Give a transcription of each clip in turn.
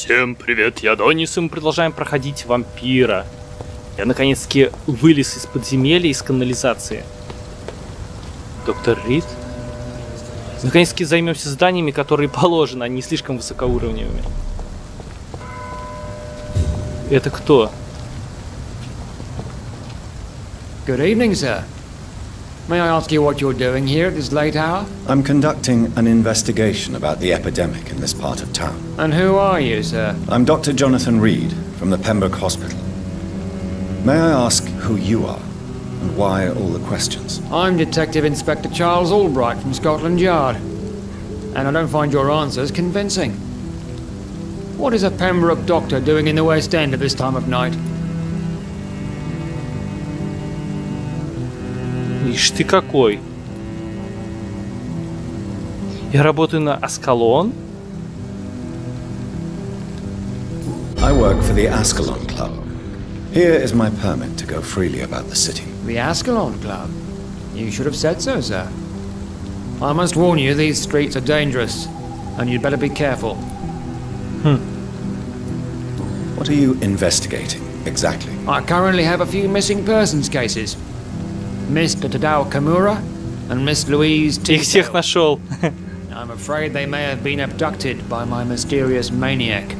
Всем привет, я Донис, и мы продолжаем проходить вампира. Я наконец-таки вылез из подземелья, из канализации. Доктор Рид. Наконец-таки займемся заданиями, которые положены, а не слишком высокоуровневыми. Это кто? Good evening, sir. May I ask you what you're doing here at this late hour? I'm conducting an investigation about the epidemic in this part of town. And who are you, sir? I'm Dr. Jonathan Rid from the Pembroke Hospital. May I ask who you are and why all the questions? I'm Detective Inspector Charles Albright from Scotland Yard. And I don't find your answers convincing. What is a Pembroke doctor doing in the West End at this time of night? Ишь ты какой. Я работаю на Аскалон. I work for the Ascalon Club. Here is my permit to go freely about the city. The Ascalon Club? You should have said so, sir. I must warn you, these streets are dangerous, and you'd better be careful. What are you investigating exactly? I currently have a few missing persons cases. Mr. Tadao Kamura and Miss Louise T. Их всех нашел. I'm afraid they may have been abducted by my mysterious maniac.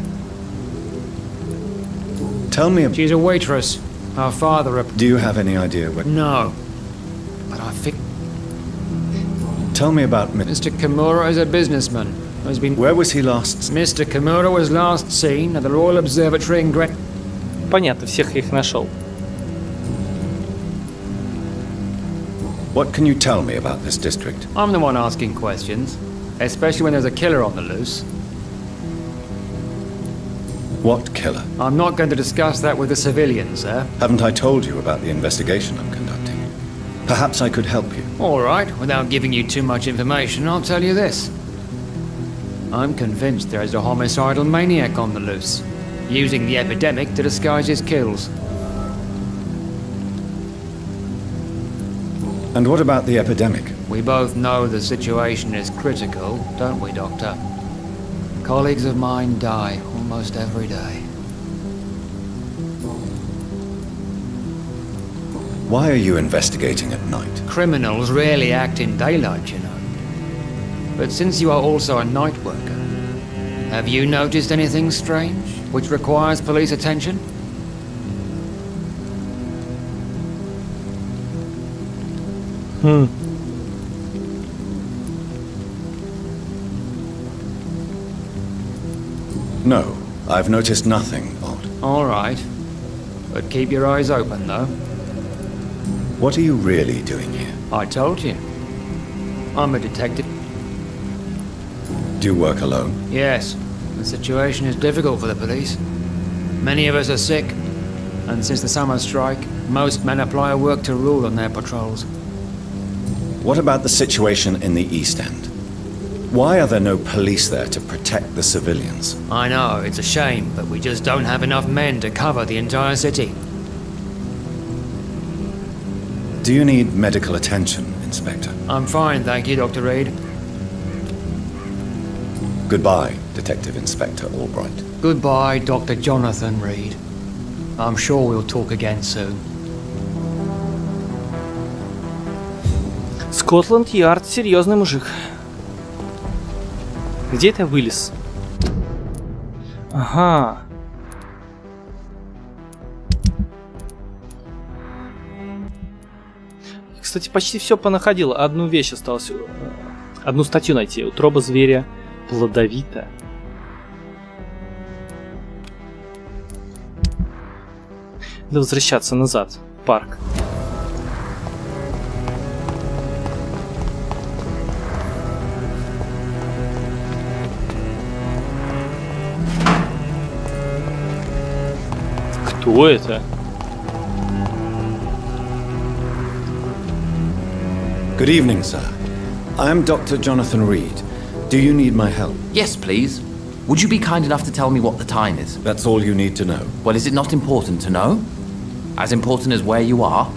Tell me, She's a waitress. Her father... do you have any idea what... No. But I think... Tell me about Mr. Kamura is a businessman who has been... Where was he last? Mr. Kamura was last seen at the Royal Observatory in Greenwich. Понятно, всех их нашел. What can you tell me about this district? I'm the one asking questions, especially when there's a killer on the loose. What killer? I'm not going to discuss that with the civilians, sir. Haven't I told you about the investigation I'm conducting? Perhaps I could help you. All right, without giving you too much information, I'll tell you this. I'm convinced there is a homicidal maniac on the loose, using the epidemic to disguise his kills. And what about the epidemic? We both know the situation is critical, don't we, Doctor? Colleagues of mine die almost every day. Why are you investigating at night? Criminals rarely act in daylight, you know. But since you are also a night worker, have you noticed anything strange which requires police attention? No, I've noticed nothing odd. All right. But keep your eyes open, though. What are you really doing here? I told you. I'm a detective. Do you work alone? Yes. The situation is difficult for the police. Many of us are sick. And since the summer strike, most men apply a work to rule on their patrols. What about the situation in the East End? Why are there no police there to protect the civilians? I know, it's a shame, but we just don't have enough men to cover the entire city. Do you need medical attention, Inspector? I'm fine, thank you, Dr. Reid. Goodbye, Detective Inspector Albright. Goodbye, Dr. Jonathan Rid. I'm sure we'll talk again soon. Скотланд-Ярд, серьезный мужик. Где это вылез? Ага. Кстати, почти все понаходил. Одну вещь осталось. Одну статью найти. Утроба зверя плодовита. Надо возвращаться назад. В парк. Кто это? Good evening, sir. I am Dr. Jonathan Rid. Do you need my help? Yes, please. Would you be kind enough to tell me what the time is? That's all you need to know. Well, is it not important to know? As important as where you are?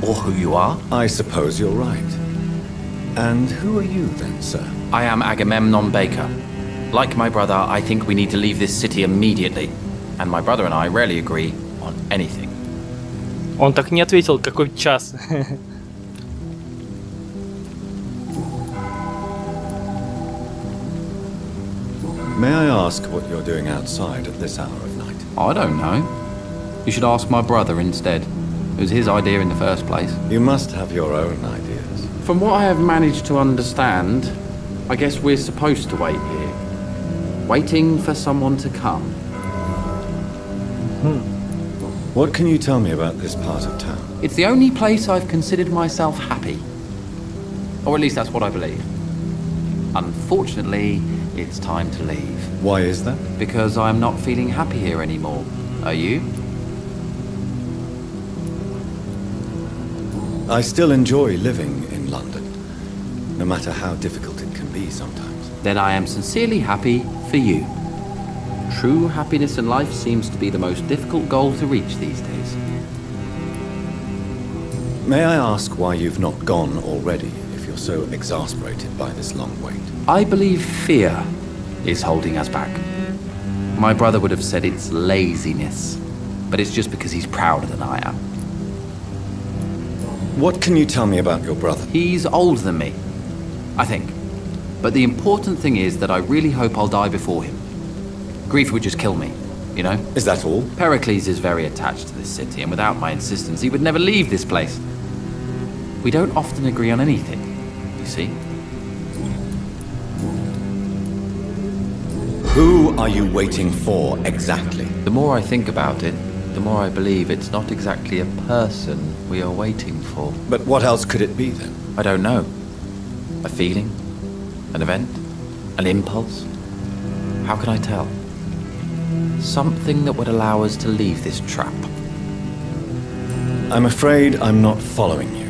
Or who you are? I suppose you're right. And who are you then, sir? I am Agamemnon Baker, Like my brother, I think we need to leave this city immediately. And my brother and I rarely agree on anything. Он так не ответил, какой час. May I ask what you're doing outside at this hour of night? I don't know. You should ask my brother instead. It was his idea in the first place. You must have your own ideas. From what I have managed to understand, I guess we're supposed to wait here. Waiting for someone to come. What can you tell me about this part of town? It's the only place I've considered myself happy. Or at least that's what I believe. Unfortunately, it's time to leave. Why is that? Because I'm not feeling happy here anymore. Are you? I still enjoy living in London, no matter how difficult it can be sometimes. Then I am sincerely happy for you. True happiness in life seems to be the most difficult goal to reach these days. May I ask why you've not gone already, if you're so exasperated by this long wait? I believe fear is holding us back. My brother would have said it's laziness, but it's just because he's prouder than I am. What can you tell me about your brother? He's older than me, I think. But the important thing is that I really hope I'll die before him. Grief would just kill me, you know? Is that all? Pericles is very attached to this city, and without my insistence, he would never leave this place. We don't often agree on anything, you see? Who are you waiting for exactly? The more I think about it, the more I believe it's not exactly a person we are waiting for. But what else could it be then? I don't know. A feeling? An event? An impulse? How can I tell? Something that would allow us to leave this trap. I'm afraid I'm not following you.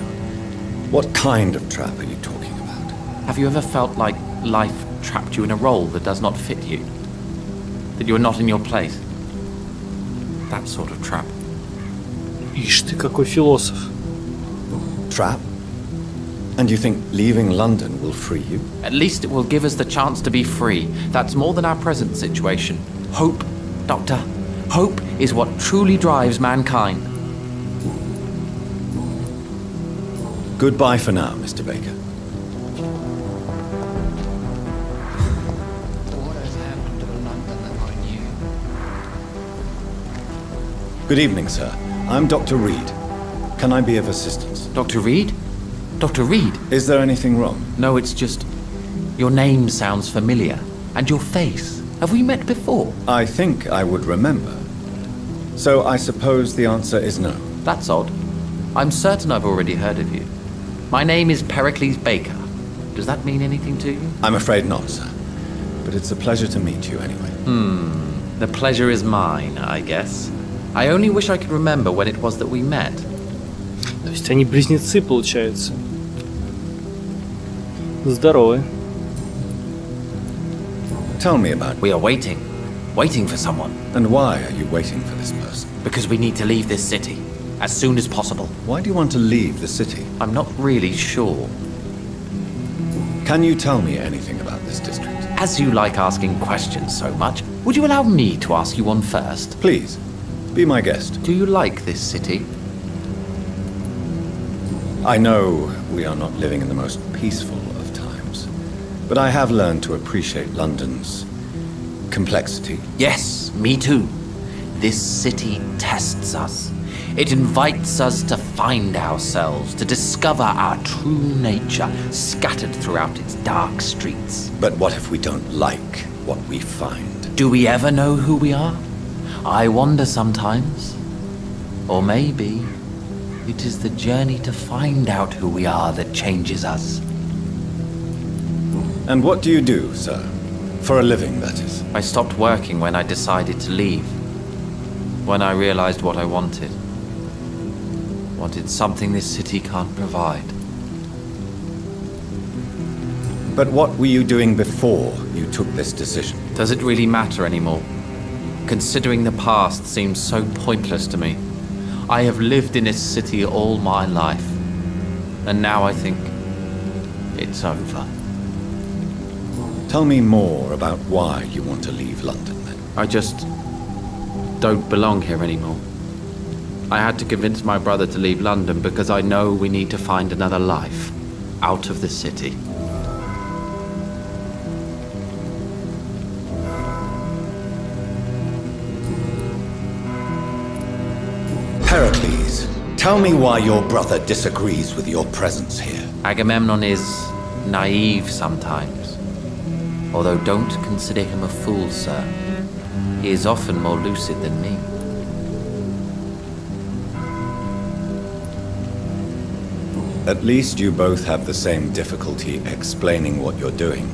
What kind of trap are you talking about? Have you ever felt like life trapped you in a role that does not fit you? That you are not in your place? That sort of trap. Ишь ты, какой философ. Trap? And you think leaving London will free you? At least it will give us the chance to be free. That's more than our present situation. Hope, Doctor. Hope is what truly drives mankind. Goodbye for now, Mr. Baker. What has happened to the London that I knew? Good evening, sir. I'm Dr. Reid. Can I be of assistance? Dr. Reid? Dr. Reid? Is there anything wrong? No, it's just... Your name sounds familiar. And your face. Have we met before? I think I would remember. So I suppose the answer is no. That's odd. I'm certain I've already heard of you. My name is Pericles Baker. Does that mean anything to you? I'm afraid not, sir. But it's a pleasure to meet you anyway. The pleasure is mine, I guess. I only wish I could remember when it was that we met. То есть они близнецы, получается. Здоровы. Tell me about it. We are waiting. Waiting for someone. And why are you waiting for this person? Because we need to leave this city. As soon as possible. Why do you want to leave the city? I'm not really sure. Can you tell me anything about this district? As you like asking questions so much, would you allow me to ask you one first? Please, be my guest. Do you like this city? I know we are not living in the most peaceful of times, but I have learned to appreciate London's complexity. Yes, me too. This city tests us. It invites us to find ourselves, to discover our true nature scattered throughout its dark streets. But what if we don't like what we find? Do we ever know who we are? I wonder sometimes. Or maybe it is the journey to find out who we are that changes us. And what do you do, sir? For a living, that is. I stopped working when I decided to leave. When I realized what I wanted. Wanted something this city can't provide. But what were you doing before you took this decision? Does it really matter anymore? Considering the past seems so pointless to me. I have lived in this city all my life. And now I think it's over. Tell me more about why you want to leave London, then. I just don't belong here anymore. I had to convince my brother to leave London because I know we need to find another life out of the city. Pericles, tell me why your brother disagrees with your presence here. Agamemnon is naive sometimes. Although don't consider him a fool, sir. He is often more lucid than me. At least you both have the same difficulty explaining what you're doing,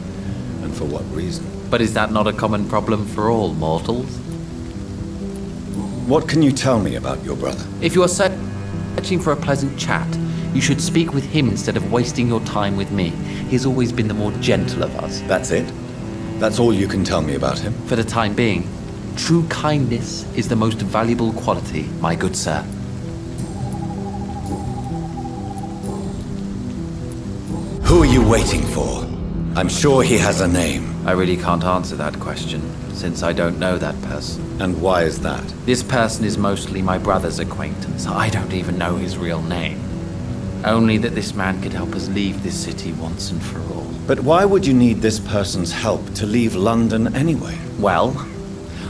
and for what reason. But is that not a common problem for all mortals? What can you tell me about your brother? If you are searching for a pleasant chat, you should speak with him instead of wasting your time with me. He has always been the more gentle of us. That's it? That's all you can tell me about him? For the time being, true kindness is the most valuable quality, my good sir. Who are you waiting for? I'm sure he has a name. I really can't answer that question, since I don't know that person. And why is that? This person is mostly my brother's acquaintance. I don't even know his real name. Only that this man could help us leave this city once and for all. But why would you need this person's help to leave London anyway? Well,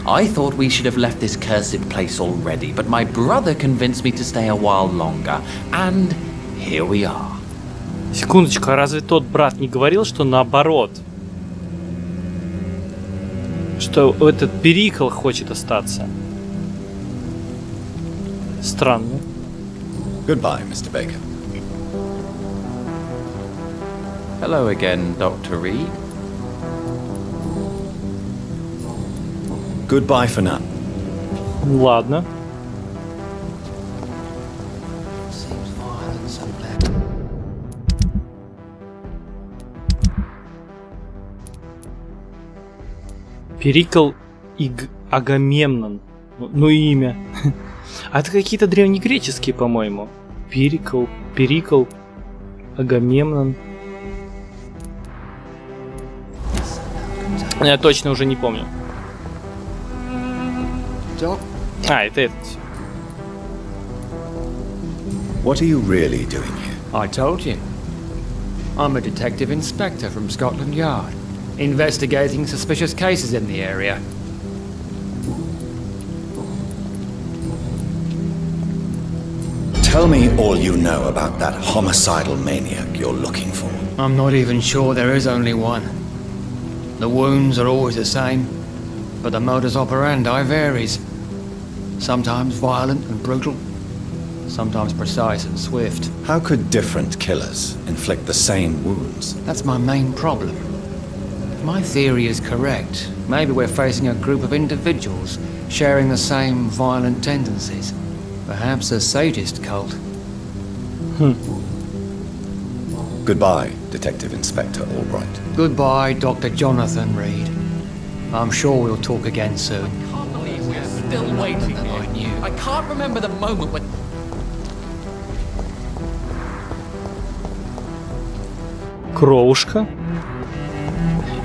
I thought we should have left this cursed place already, but my brother convinced me to stay a while longer, and here we are. Секундочку, а разве тот брат не говорил, что наоборот? Что этот Перикл хочет остаться? Странно. Goodbye, Mr. Baker. Hello again, Dr. Reed. Goodbye for now. Ладно. Перикл и Агамемнон. Ну имя. А это какие-то древнегреческие, по-моему. Перикл, Агамемнон. Я точно уже не помню. А, это этот. What are you really doing here? I told you. I'm a detective inspector from Scotland Yard, investigating suspicious cases in the area. Tell me all you know about that homicidal maniac you're looking for. I'm not even sure there is only one. The wounds are always the same, but the modus operandi varies. Sometimes violent and brutal, sometimes precise and swift. How could different killers inflict the same wounds? That's my main problem. If my theory is correct, maybe we're facing a group of individuals sharing the same violent tendencies. Perhaps a sadist cult. Goodbye, Detective Inspector Albright. Goodbye, Dr. Jonathan Reid. I'm sure we'll talk again soon. I can't believe we're still waiting here. I can't remember the moment when... Кровушка.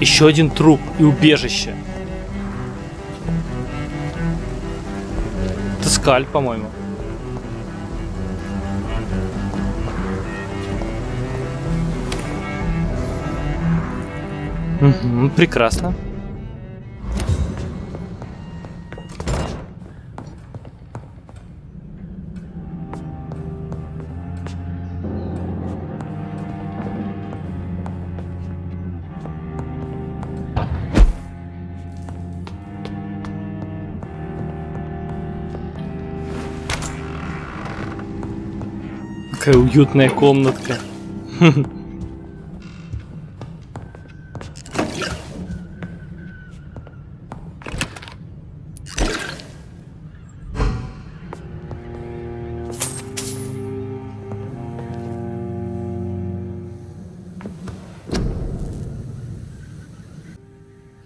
Еще один труп и убежище. Это скаль, по-моему. Угу, прекрасно. Какая уютная комнатка.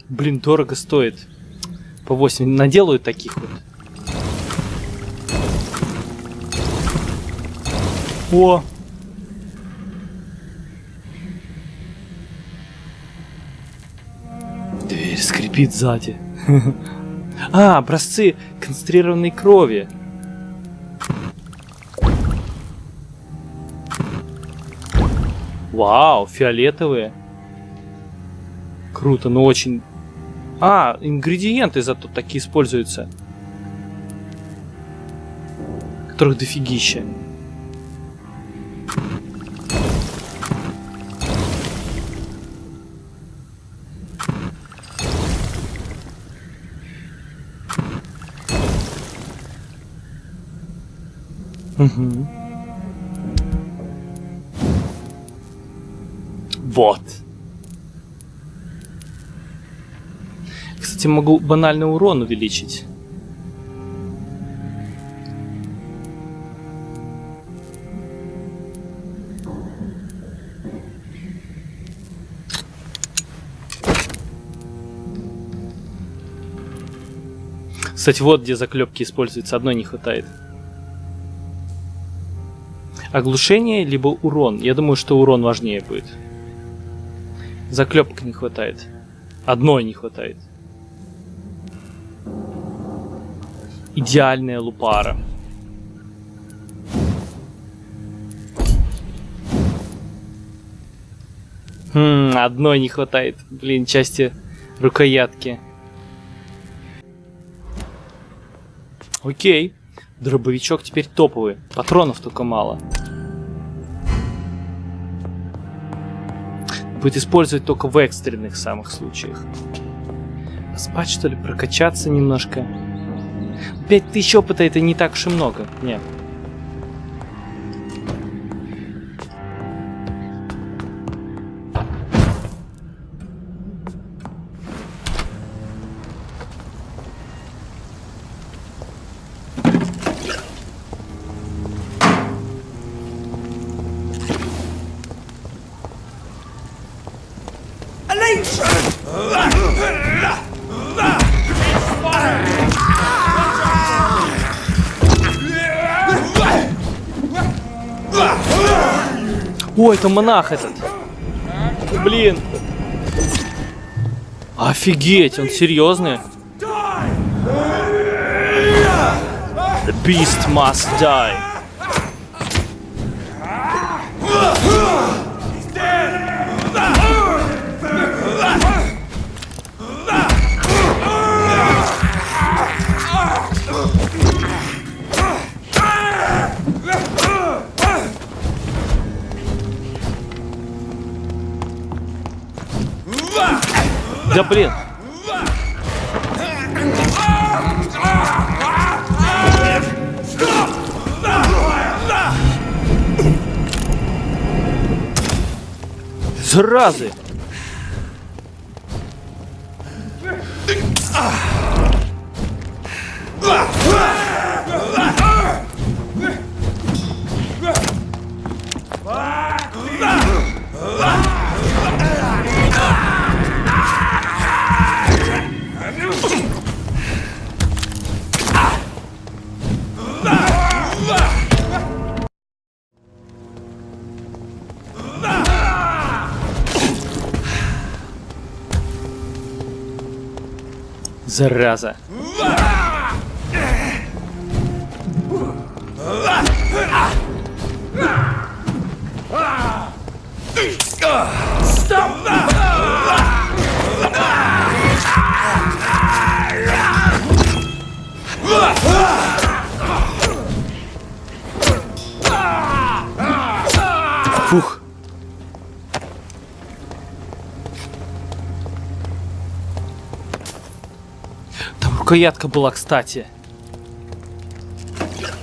Блин, дорого стоит. По 8 наделают таких вот. О! Шипит сзади. А, образцы концентрированной крови. Вау, фиолетовые. Круто, но очень... А, ингредиенты зато такие используются. Которых дофигища. Угу. Вот. Кстати, могу банальный урон увеличить. Кстати, вот где заклепки используются. Одной не хватает. Оглушение, либо урон. Я думаю, что урон важнее будет. Заклепок не хватает. Одной не хватает. Идеальная лупара. Одной не хватает. Блин, части рукоятки. Окей. Дробовичок теперь топовый. Патронов только мало. Будет использовать только в экстренных самых случаях. Спать, что ли? Прокачаться немножко. 5000 опыта это не так уж и много. Нет. Ой, это монах этот. Блин. Офигеть, он серьезный. The beast must die. Да блин. Заразы. Зараза. Фух. Там рукоятка была, кстати.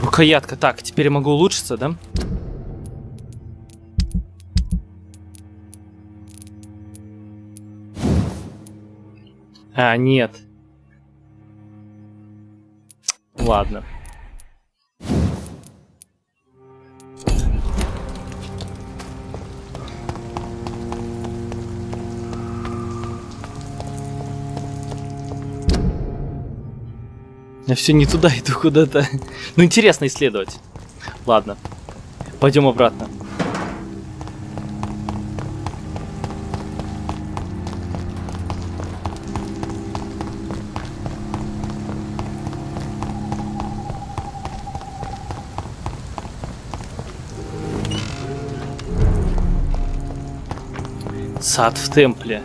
Рукоятка. Так, теперь я могу улучшиться, да? А, нет. Ладно. Я все не туда иду, куда-то. Ну, интересно исследовать. Ладно. Пойдем обратно. Сад в темпле.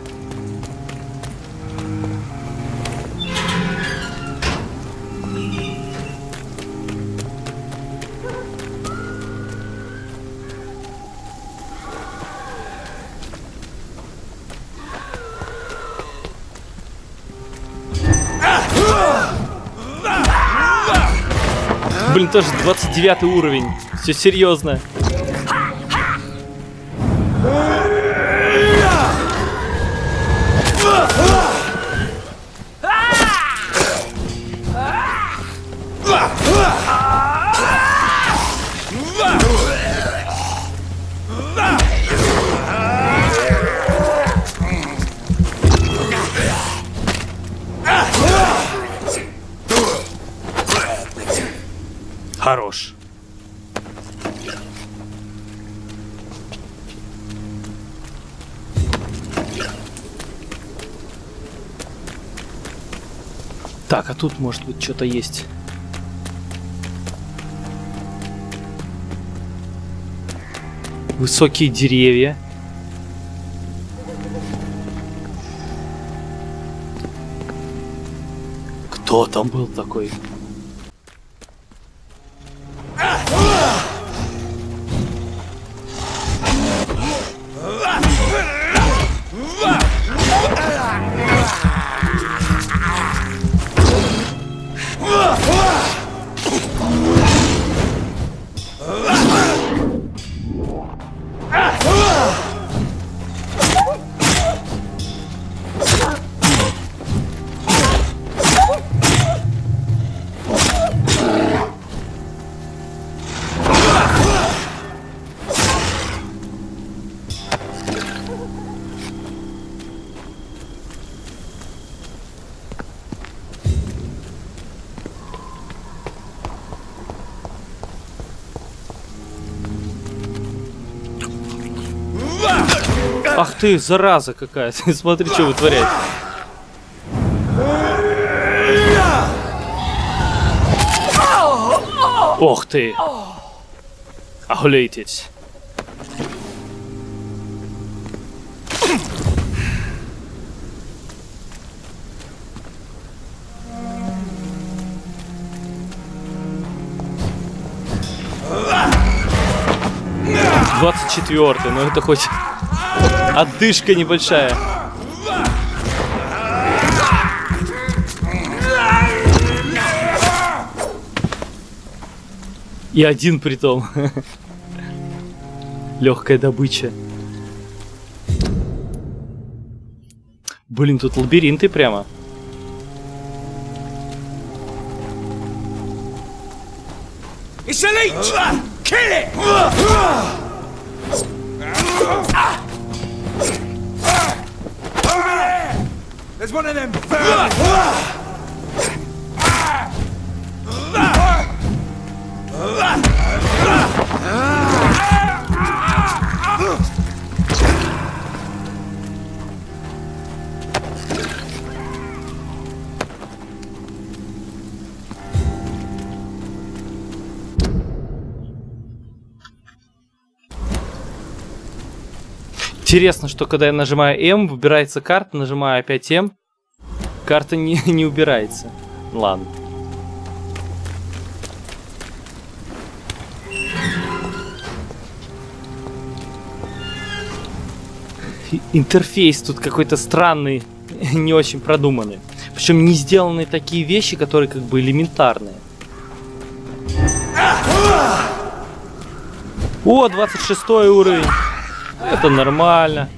Блин, тоже 29 уровень. Все серьезно. Хорош. Так, а тут может быть что-то есть. Высокие деревья. Кто там был такой? Ах ты, зараза какая-то. Смотри, что вытворяет. Ох ты. Охуеть. Двадцать 24-й, но это хоть отдышка небольшая. И один притом. Легкая добыча. Блин, тут лабиринты прямо. It's a leech! Kill it! There's one of them. Интересно, что когда я нажимаю М, выбирается карта, нажимаю опять М, карта не убирается. Ладно. Интерфейс тут какой-то странный, не очень продуманный. Причем не сделаны такие вещи, которые как бы элементарные. О, 26 уровень. Это нормально.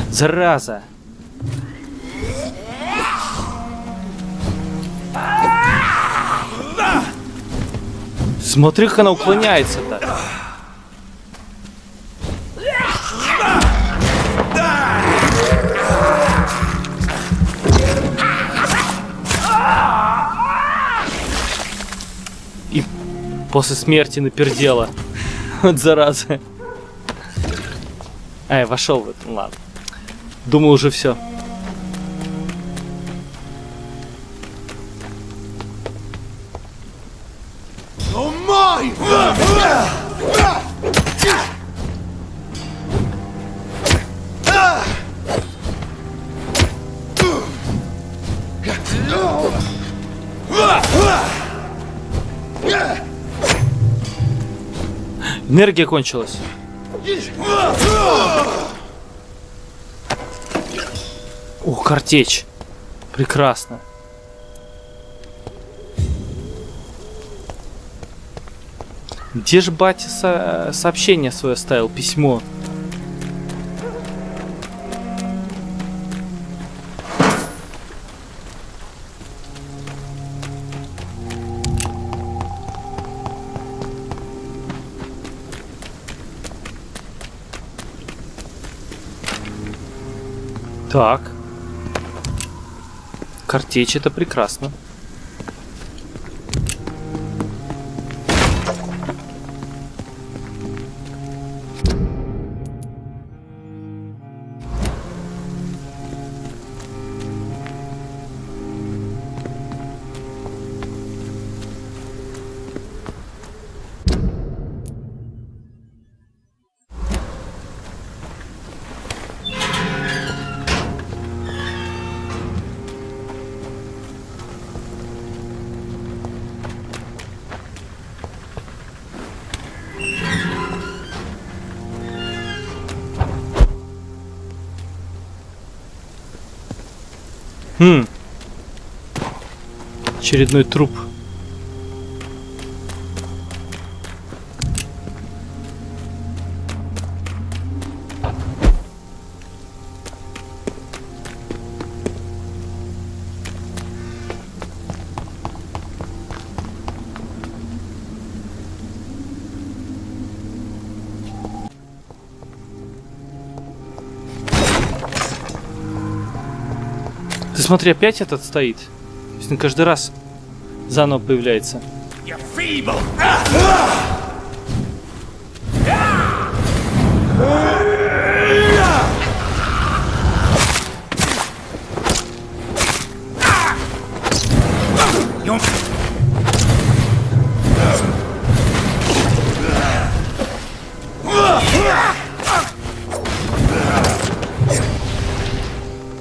Зараза. Смотри, как она уклоняется-то. И после смерти напердела. Вот зараза. А, я вошел в это. Ладно. Думаю, уже все. Энергия кончилась. Ух, картечь. Прекрасно. Где же батя сообщение свое оставил? Письмо. Так. Картечь, это прекрасно. Очередной труп. Ты смотри, опять этот стоит. То есть он каждый раз заново появляется.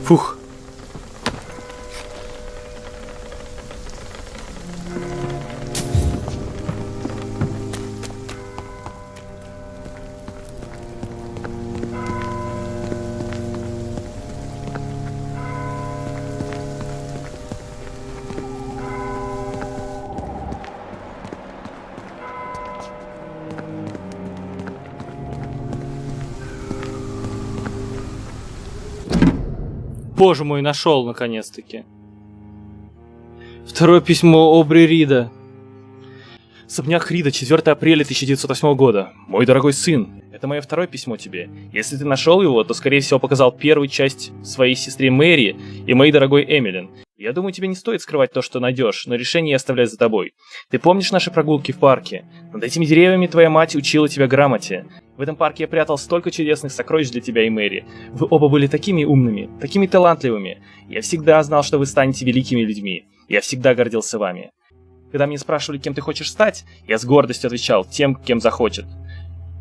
Фух. Боже мой, нашел наконец-таки. Второе письмо Обри Рида. Особняк Рида, 4 апреля 1908 года. Мой дорогой сын, это мое второе письмо тебе. Если ты нашел его, то скорее всего показал первую часть своей сестре Мэри и моей дорогой Эмилин. Я думаю, тебе не стоит скрывать то, что найдешь, но решение я оставляю за тобой. Ты помнишь наши прогулки в парке? Над этими деревьями твоя мать учила тебя грамоте. В этом парке я прятал столько чудесных сокровищ для тебя и Мэри. Вы оба были такими умными, такими талантливыми. Я всегда знал, что вы станете великими людьми. Я всегда гордился вами. Когда меня спрашивали, кем ты хочешь стать, я с гордостью отвечал: тем, кем захочет.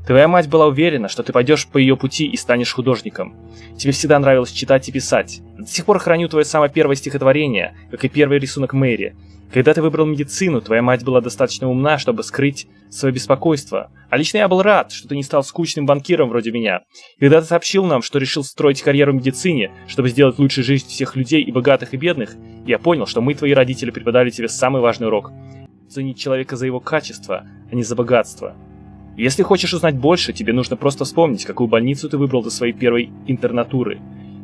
Твоя мать была уверена, что ты пойдешь по ее пути и станешь художником. Тебе всегда нравилось читать и писать. До сих пор храню твое самое первое стихотворение, как и первый рисунок Мэри. Когда ты выбрал медицину, твоя мать была достаточно умна, чтобы скрыть свое беспокойство. А лично я был рад, что ты не стал скучным банкиром вроде меня. Когда ты сообщил нам, что решил строить карьеру в медицине, чтобы сделать лучшую жизнь всех людей, и богатых, и бедных, я понял, что мы, твои родители, преподали тебе самый важный урок. Ценить человека за его качество, а не за богатство. Если хочешь узнать больше, тебе нужно просто вспомнить, какую больницу ты выбрал для своей первой интернатуры.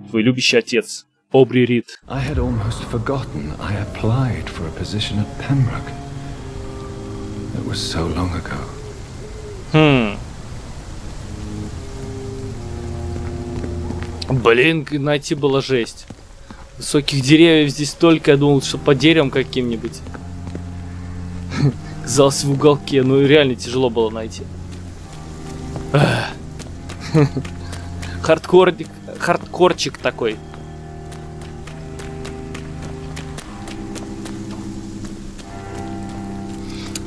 Твой любящий отец, Обри Рид. I had almost forgotten I applied for a position at Pembroke. It was so long ago. Блин, найти было жесть. Высоких деревьев здесь столько, я думал, что по деревам каким-нибудь. Казалось в уголке, ну и реально тяжело было найти. Хардкорчик такой.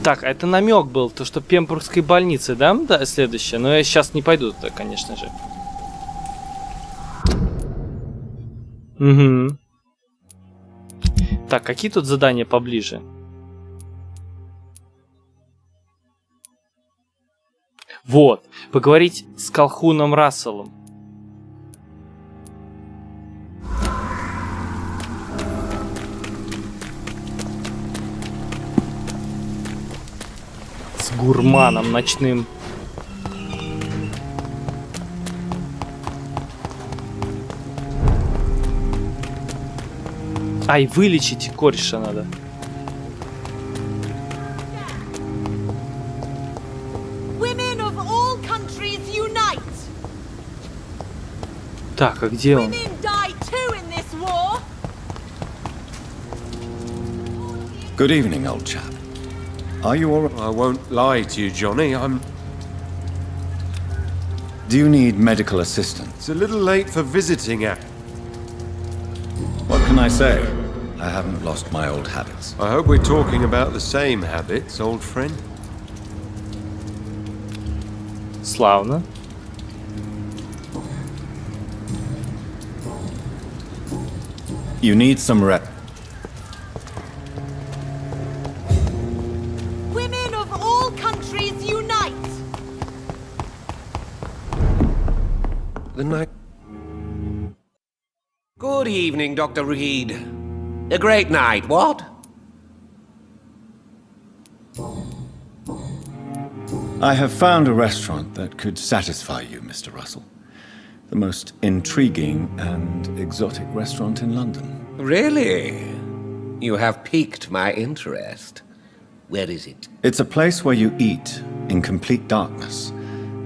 Так, а это намек был, то что Пембрукской больницы, да? Да, следующее. Но я сейчас не пойду туда, конечно же. Угу. Так, какие тут задания поближе? Вот, поговорить с Колхуном Расселом. С гурманом ночным. Ай, вылечить кореша надо. Так, а где он? Good evening, old chap. Are you all right? I won't lie to you, Johnny. Do you need medical assistance? It's a little late for visiting at. What can I say? I haven't lost my old habits. I hope we're talking about the same habits, old friend. Славно. You need some rep. Women of all countries unite! The night. Good evening, Dr. Reed. A great night, what? I have found a restaurant that could satisfy you, Mr. Russell. The most intriguing and exotic restaurant in London. Really? You have piqued my interest. Where is it? It's a place where you eat in complete darkness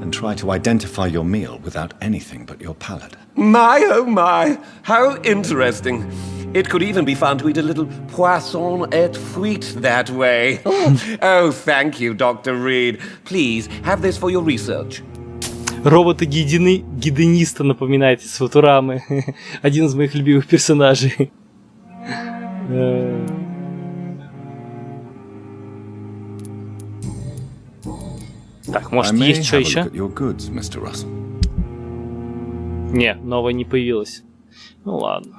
and try to identify your meal without anything but your palate. My, oh my, how interesting. It could even be fun to eat a little poisson et fruit that way. Oh, thank you, Dr. Reed. Please, have this for your research. Робота-гедониста напоминает из Футурамы. Один из моих любимых персонажей. Так, может, есть что еще? Не, новое не появилось. Ну ладно.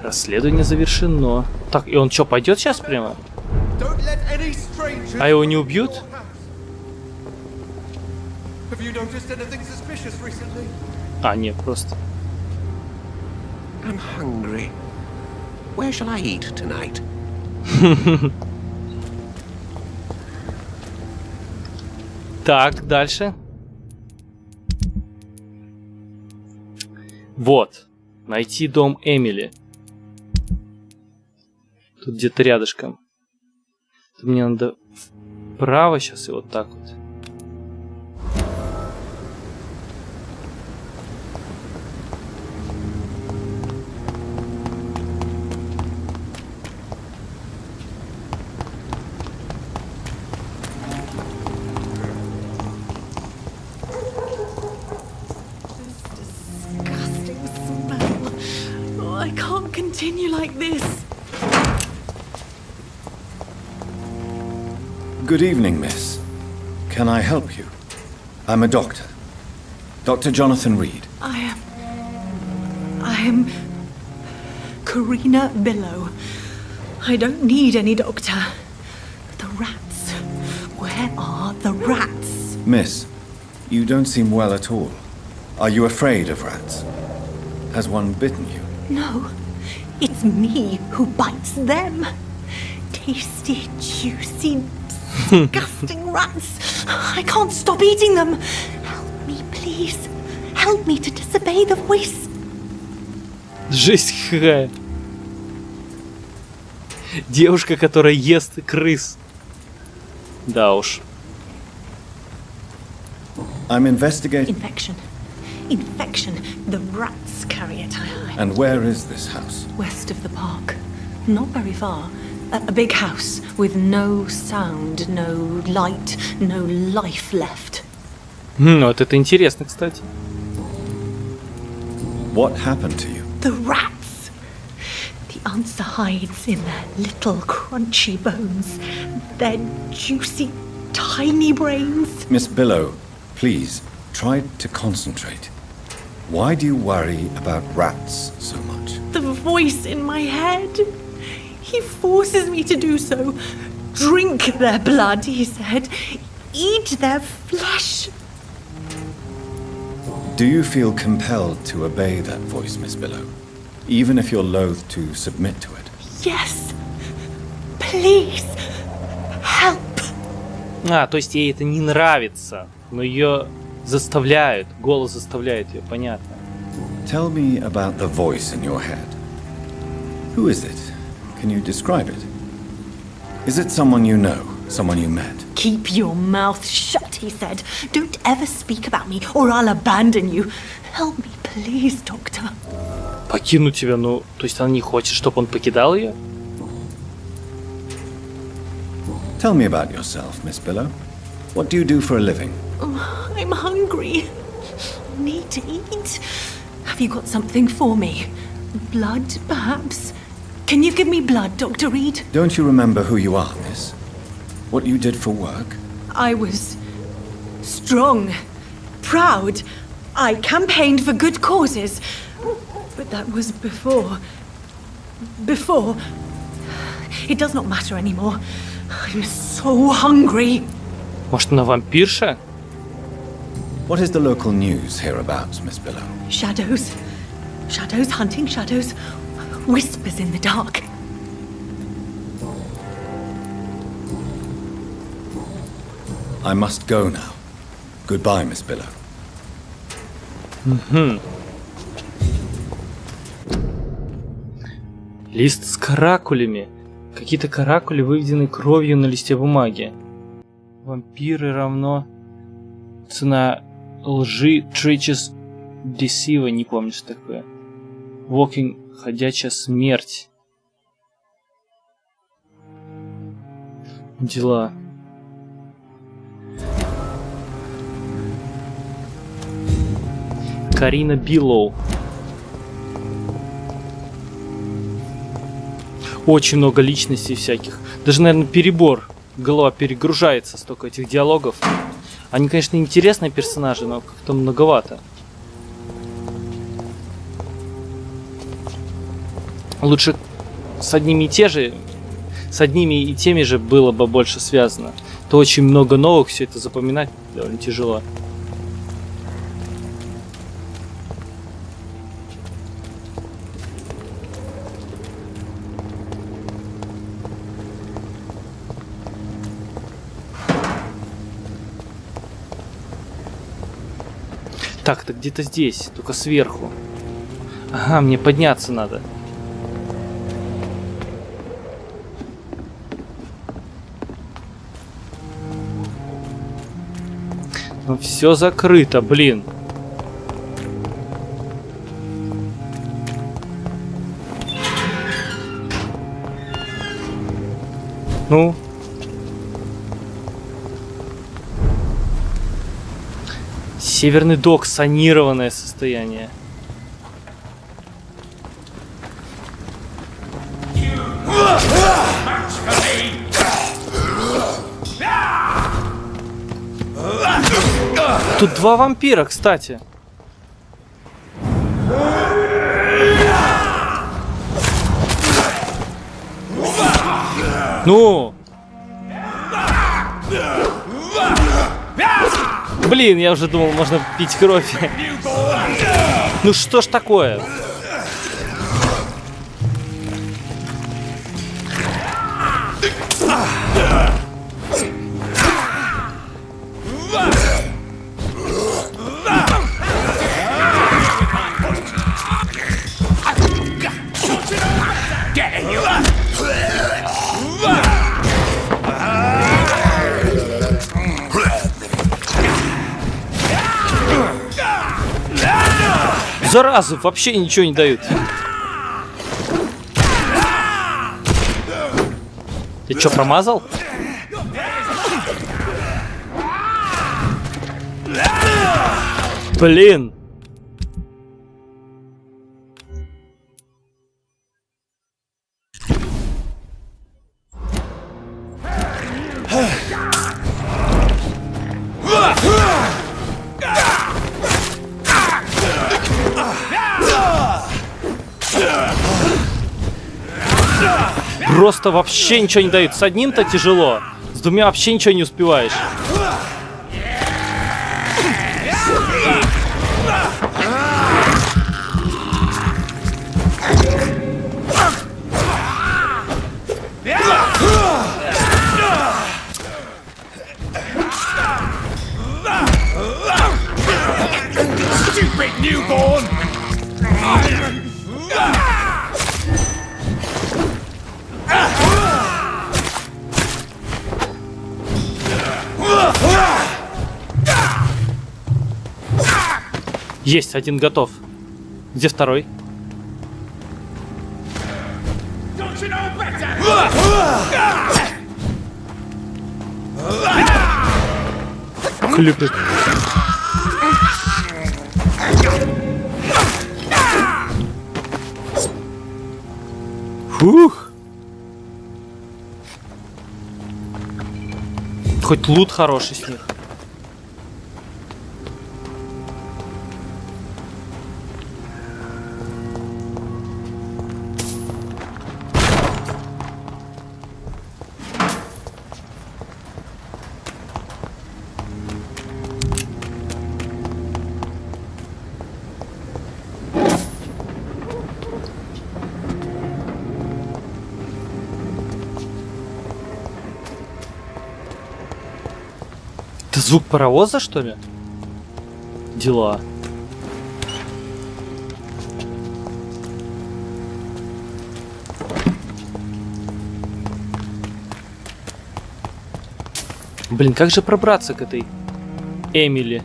Расследование завершено. Так, и он что, пойдет сейчас прямо? А его не убьют? А, нет, просто. I'm hungry. Where shall I eat tonight? Так, дальше. Вот. Найти дом Эмили. Тут где-то рядышком. Тут мне надо вправо сейчас и вот так вот. I can't continue like this. Good evening, miss. Can I help you? I'm a doctor. Dr. Jonathan Reid. I am Karina Billow. I don't need any doctor. The rats. Where are the rats? Miss, you don't seem well at all. Are you afraid of rats? Has one bitten you? No, it's me who bites them. Tasty, juicy, disgusting rats. I can't stop eating them. Help me, please. Help me to disobey the voice. Жесть какая. Девушка, которая ест крыс. Да уж. I'm investigating. Infection. Infection. The rats carry it. And where is this house? West of the park. Not very far. A big house with no sound, no light, no life left. Вот это интересно, кстати. What happened to you? The rats. The answer hides in their little crunchy bones. their juicy, tiny brains. Miss Billow, please, try to concentrate. Why do you worry about rats so much? The voice in my head. He forces me to do so. Drink their blood, he said. Eat their flesh. Do you feel compelled to obey that voice, Miss Billow? Even if you're loath to submit to it? Yes. Please. Help. То есть ей это не нравится, но ее заставляют, голос заставляет ее, понятно. Tell me about the voice in your head. Who is it? Can you describe it? Is it someone you know, someone you met? Keep your mouth shut, he said. Don't ever speak about me, or I'll abandon you. Help me, please, doctor. Покинуть тебя, ну, то есть она не хочет, чтобы он покидал ее? Tell me about yourself, Miss Billow. What do you do for a living? I'm hungry. Need to eat. Have you got something for me? Blood, perhaps? Can you give me blood, Dr. Reed? Don't you remember who you are, miss? What you did for work? I was strong, proud. I campaigned for good causes. But that was before. Before. It does not matter anymore. I'm so hungry. Может, она вампирша? What is the local news hereabouts, Miss Billow? Shadows. Shadows hunting shadows. Whispers in the dark. I must go now. Goodbye, Miss Billow. Лист с каракулями. Какие-то каракули выведены кровью на листе бумаги. Вампиры равно цена лжи Treacherous Deceiver, не помню, что такое. Walking, ходячая смерть. Дела. Карина Биллоу. Очень много личностей всяких. Даже, наверное, перебор. Голова перегружается, столько этих диалогов. Они, конечно, интересные персонажи, но как-то многовато. Лучше с одними и теми же было бы больше связано. То очень много новых, все это запоминать довольно тяжело. Так, это где-то здесь, только сверху. Ага, мне подняться надо. Ну все закрыто, блин. Ну. Северный док, санированное состояние. Тут два вампира, кстати. Ну! Блин, я уже думал, можно пить кровь. Ну что ж такое? Заразы, вообще ничего не дают. Ты чё, промазал? Блин. просто вообще ничего не дают. С одним-то тяжело, с двумя вообще ничего не успеваешь. Stupid newborn! Есть, один готов. Где второй? Don't you know better? Хлюпик. Фух. Хоть лут хороший с них. Это звук паровоза, что ли? Дела. Блин, как же пробраться к этой Эмили?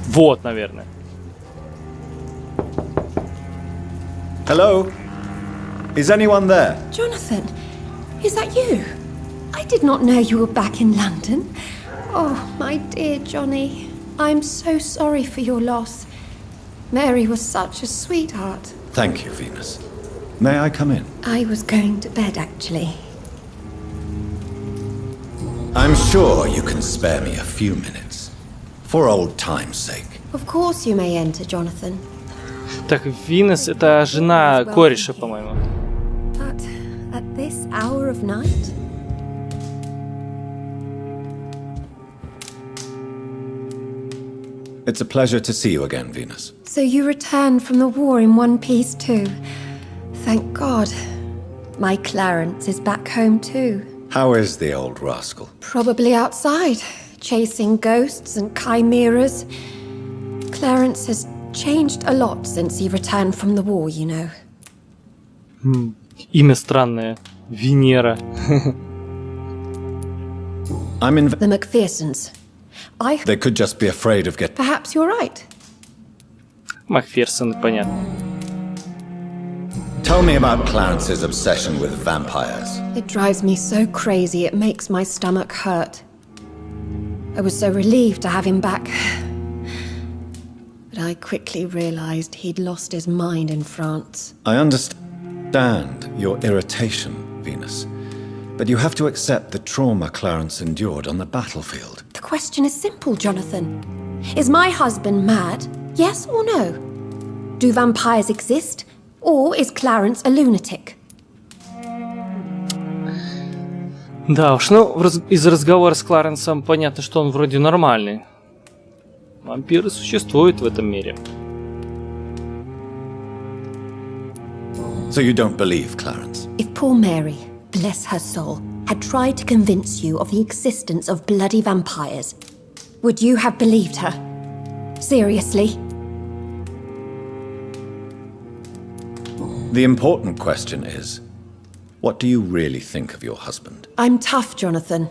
Вот, наверное. Hello? Is anyone there? Jonathan, is that you? I did not know you were back in London. Oh, my dear Johnny, I'm so sorry for your loss. Mary was such a sweetheart. Thank you, Venus. May I come in? I was going to bed, actually. I'm sure you can spare me a few minutes. For old time's sake. Of course you may enter, Jonathan. Так, Винес — это жена кореша, по-моему. But at this hour of night? It's a pleasure to see you again, Venus. So you returned from the war in one piece too. Thank God. My Clarence is back home too. How is the old rascal? Probably outside, chasing ghosts and chimeras. Clarence has changed a lot since he returned from the war, you know. Имя странное. Венера. I'm in... The McPhersons. They could just be afraid of getting... Perhaps you're right. Макферсон, понятно. Tell me about Clarence's obsession with vampires. It drives me so crazy it makes my stomach hurt. I was so relieved to have him back. But I quickly realized he'd lost his mind in France. I understand your irritation, Venus. But you have to accept the trauma Clarence endured on the battlefield. The question is simple, Jonathan. Is my husband mad? Yes or no? Do vampires exist? Or is Clarence a lunatic? Да уж, ну, из разговора с Кларенсом понятно, что он вроде нормальный. Вампиры существуют в этом мире. So you don't believe Clarence? If poor Mary, bless her soul, had tried to convince you of the existence of bloody vampires, would you have believed her? Seriously? The important question is, what do you really think of your husband? I'm tough, Jonathan.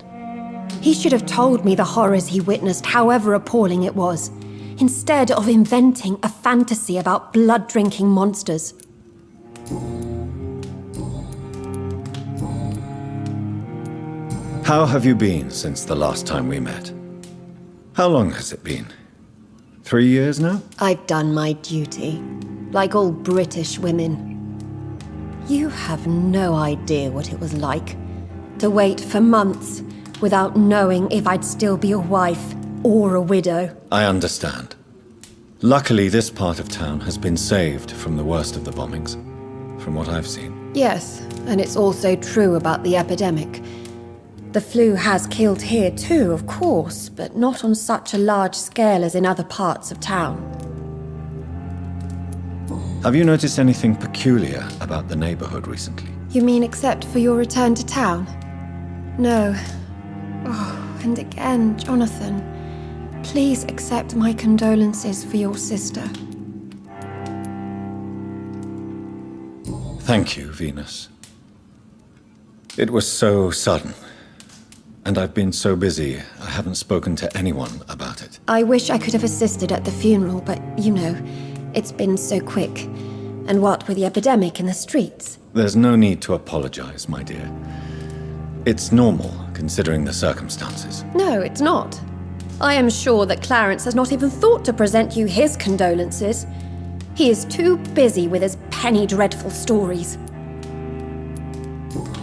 He should have told me the horrors he witnessed, however appalling it was, instead of inventing a fantasy about blood-drinking monsters. How have you been since the last time we met? How long has it been? 3 years now? I've done my duty, like all British women. You have no idea what it was like to wait for months without knowing if I'd still be a wife or a widow. I understand. Luckily, this part of town has been saved from the worst of the bombings, from what I've seen. Yes, and it's also true about the epidemic. The flu has killed here too, of course, but not on such a large scale as in other parts of town. Have you noticed anything peculiar about the neighborhood recently? You mean except for your return to town? No. Oh, and again, Jonathan, please accept my condolences for your sister. Thank you, Venus. It was so sudden. And I've been so busy, I haven't spoken to anyone about it. I wish I could have assisted at the funeral, but you know, it's been so quick. And what with the epidemic in the streets? There's no need to apologize, my dear. It's normal, considering the circumstances. No, it's not. I am sure that Clarence has not even thought to present you his condolences. He is too busy with his penny dreadful stories.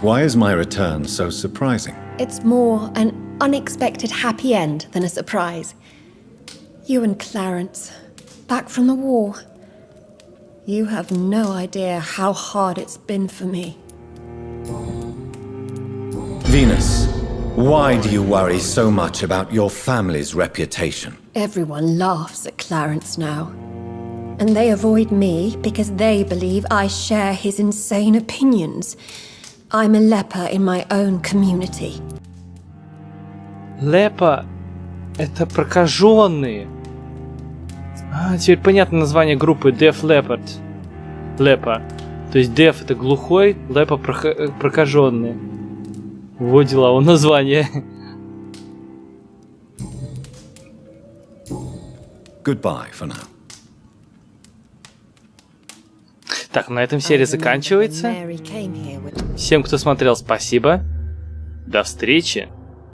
Why is my return so surprising? It's more an unexpected happy end than a surprise. You and Clarence, back from the war. You have no idea how hard it's been for me. Venus, why do you worry so much about your family's reputation? Everyone laughs at Clarence now. And they avoid me because they believe I share his insane opinions. I'm a leper in my own community. Лепа — это прокаженные. А, теперь понятно название группы Deaf Leopard. Лепа. То есть Deaf — это глухой, Лепа — прокаженные. Вот дела у названия. Goodbye for now. Так, на этом серия заканчивается. Всем, кто смотрел, спасибо. До встречи.